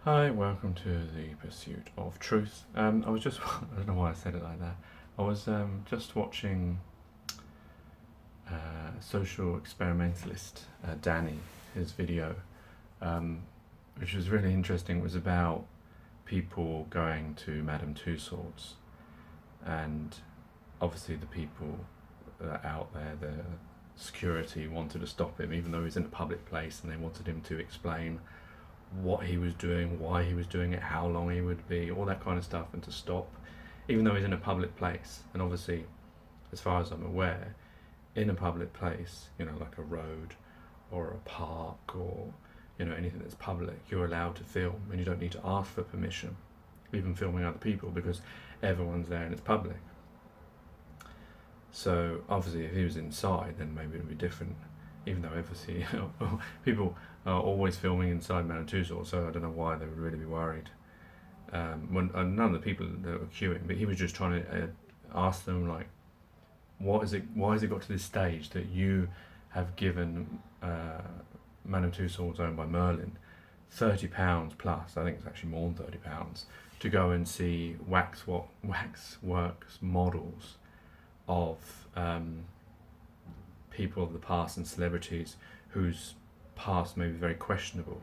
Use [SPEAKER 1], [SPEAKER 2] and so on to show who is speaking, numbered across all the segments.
[SPEAKER 1] Hi, welcome to the pursuit of truth. I was just, I don't know why I said it like that. I was just watching social experimentalist Danny, his video, um, which was really interesting. It was about people going to Madame Tussauds, and obviously the people out there, the security wanted to stop him, even though he was in a public place, and they wanted him to explain what he was doing, why he was doing it, how long he would be, all that kind of stuff, and to stop, even though he's in a public place. And obviously, as far as I'm aware, in a public place, like a road or a park or anything that's public, you're allowed to film, and you don't need to ask for permission, even filming other people, because everyone's there and it's public. So obviously, if he was inside, then maybe it would be different. Even though obviously people are always filming inside Madame Tussauds, so I don't know why they would really be worried. When none of the people that were queuing, but he was just trying to ask them, like, what is it? Why has it got to this stage that you have given Madame Tussauds, owned by Merlin, £30 plus? I think it's actually more than £30 to go and see waxworks models of people of the past and celebrities whose past may be very questionable.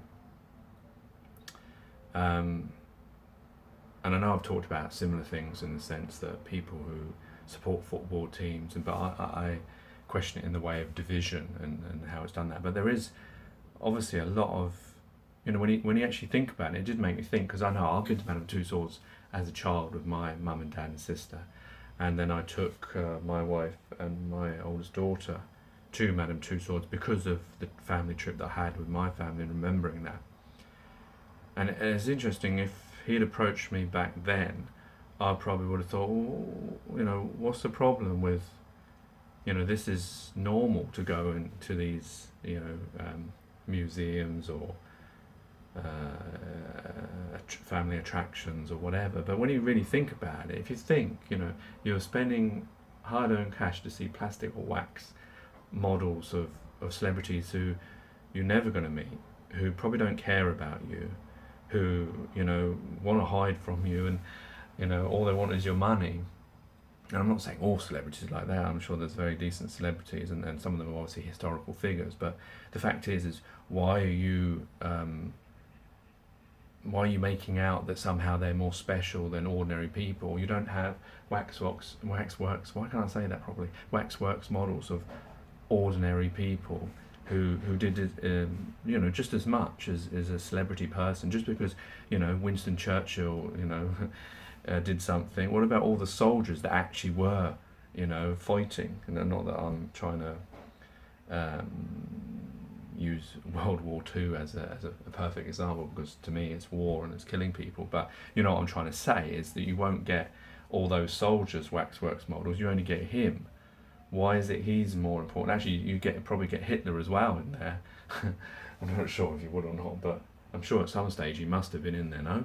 [SPEAKER 1] And I know I've talked about similar things in the sense that people who support football teams, but I question it in the way of division and how it's done that. But there is obviously a lot of, when you actually think about it, it did make me think, because I know I've been to Madame Tussauds as a child with my mum and dad and sister, and then I took my wife and my oldest daughter to Madame Tussauds because of the family trip that I had with my family and remembering that. And it's interesting, if he'd approached me back then, I probably would have thought, what's the problem with, this is normal to go into these, museums or family attractions or whatever. But when you really think about it, if you think, you're spending hard-earned cash to see plastic or wax models of celebrities who you're never going to meet, who probably don't care about you, who want to hide from you, and all they want is your money. And I'm not saying all celebrities like that. I'm sure there's very decent celebrities, and some of them are obviously historical figures. But the fact is why are you making out that somehow they're more special than ordinary people? You don't have waxworks. Why can't I say that properly? Waxworks models of ordinary people who did it, just as much as a celebrity person. Just because Winston Churchill did something, what about all the soldiers that actually were fighting? Not that I'm trying to use World War II as a perfect example, because to me it's war and it's killing people, but what I'm trying to say is that you won't get all those soldiers waxworks models, you only get him. Why is it he's more important? Actually, you probably get Hitler as well in there. I'm not sure if you would or not, but I'm sure at some stage he must have been in there, no?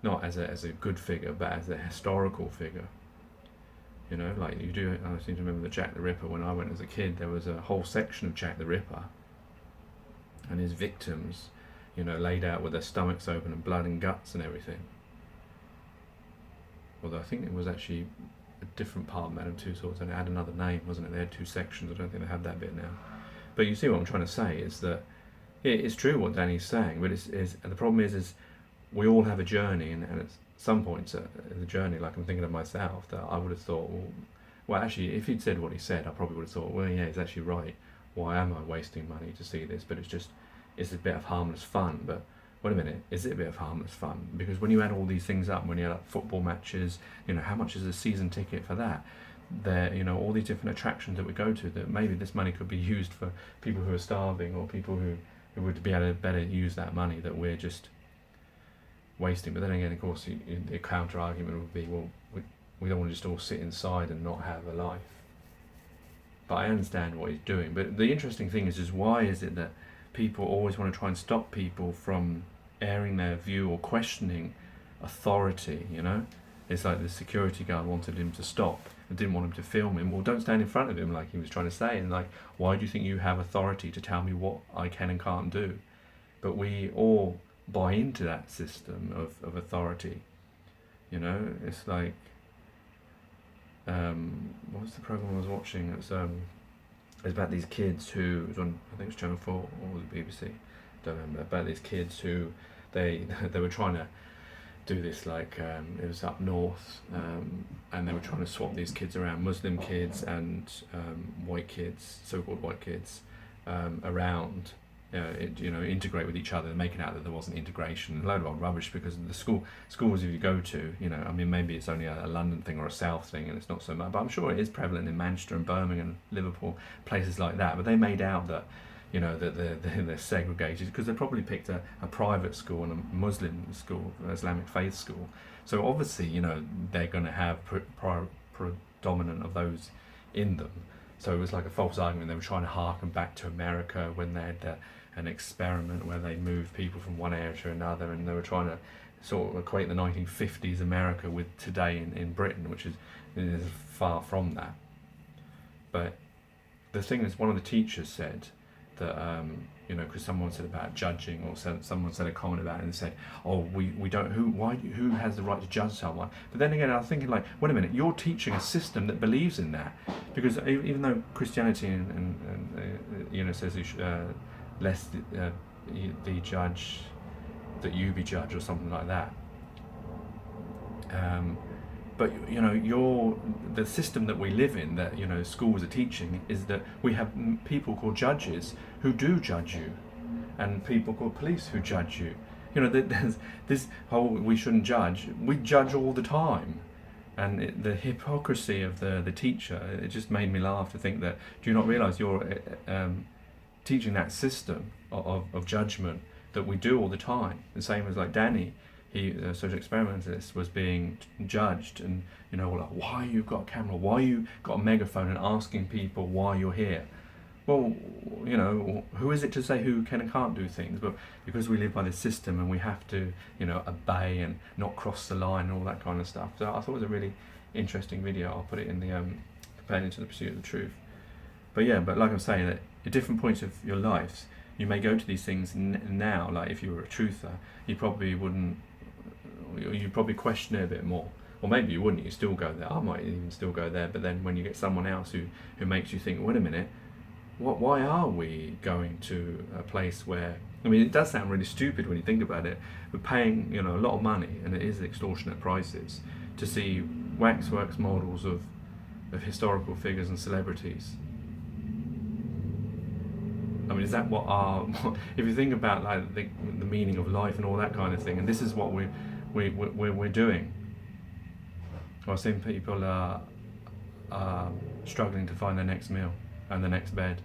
[SPEAKER 1] Not as a good figure, but as a historical figure. Like you do. I seem to remember the Jack the Ripper. When I went as a kid, there was a whole section of Jack the Ripper and his victims, laid out with their stomachs open and blood and guts and everything. Although I think it was actually a different part of Madame Tussauds, and it had another name, wasn't it? They had two sections. I don't think they have that bit now. But you see what I'm trying to say is that it's true what Danny's saying, but the problem is we all have a journey, and at some points in the journey, like I'm thinking of myself, that I would have thought, well, actually, if he'd said what he said, I probably would have thought, well, yeah, he's actually right. Why am I wasting money to see this? But it's a bit of harmless fun. But wait a minute, is it a bit of harmless fun? Because when you add all these things up, when you add up football matches, how much is a season ticket for that? There, all these different attractions that we go to, that maybe this money could be used for people who are starving, or people who would be able to better use that money that we're just wasting. But then again, of course, the counter argument would be, well, we don't want to just all sit inside and not have a life. But I understand what he's doing. But the interesting thing is why is it that people always want to try and stop people from airing their view or questioning authority? It's like the security guard wanted him to stop and didn't want him to film him. Well, don't stand in front of him, like he was trying to say, and like, why do you think you have authority to tell me what I can and can't do? But we all buy into that system of authority. You know, it's like, what was the program I was watching? It was about these kids who, it was on, I think it was Channel 4 or was it BBC, don't remember, about these kids who they they were trying to do this, like, it was up north, and they were trying to swap these kids around, Muslim kids and white kids, so-called white kids, around, integrate with each other, and making out that there wasn't integration. A load of old rubbish, because the schools if you go to, I mean, maybe it's only a London thing or a South thing, and it's not so much, but I'm sure it is prevalent in Manchester and Birmingham, Liverpool, places like that. But they made out that, that they're segregated, because they probably picked a private school and a Muslim school, an Islamic faith school. So obviously, they're going to have predominant of those in them. So it was like a false argument. They were trying to harken back to America when they had an experiment where they moved people from one area to another, and they were trying to sort of equate the 1950s America with today in Britain, which is far from that. But the thing is, one of the teachers said that, because someone said about judging, or someone said a comment about it and said, oh, we don't, who has the right to judge someone? But then again, I was thinking, like, wait a minute, you're teaching a system that believes in that, because even though Christianity and says you should, lest the judge that you be judged, or something like that. But the system that we live in, that schools are teaching, is that we have people called judges who do judge you, and people called police who judge you. There's this whole we shouldn't judge. We judge all the time, and the hypocrisy of the teacher. It just made me laugh to think that, do you not realise you're teaching that system of judgment that we do all the time? The same as like Danny. He, a social experimentalist, was being judged, and like, why you got a camera, why you got a megaphone, and asking people why you're here. Well, who is it to say who can and can't do things? But because we live by this system, and we have to, obey and not cross the line and all that kind of stuff. So I thought it was a really interesting video. I'll put it in the companion to the Pursuit of the Truth. But like I'm saying, that at different points of your lives, you may go to these things now. Like if you were a truther, you probably wouldn't. You'd probably question it a bit more, or maybe you wouldn't. You still go there. I might even still go there. But then when you get someone else who makes you think, wait a minute, why are we going to a place where, I mean, it does sound really stupid when you think about it. We're paying a lot of money, and it is extortionate prices, to see waxworks models of historical figures and celebrities. I mean, is that what if you think about like the meaning of life and all that kind of thing, and this is what we're doing. I've seen people are struggling to find their next meal and the next bed.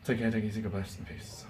[SPEAKER 1] Take care, take it easy, God bless, and peace.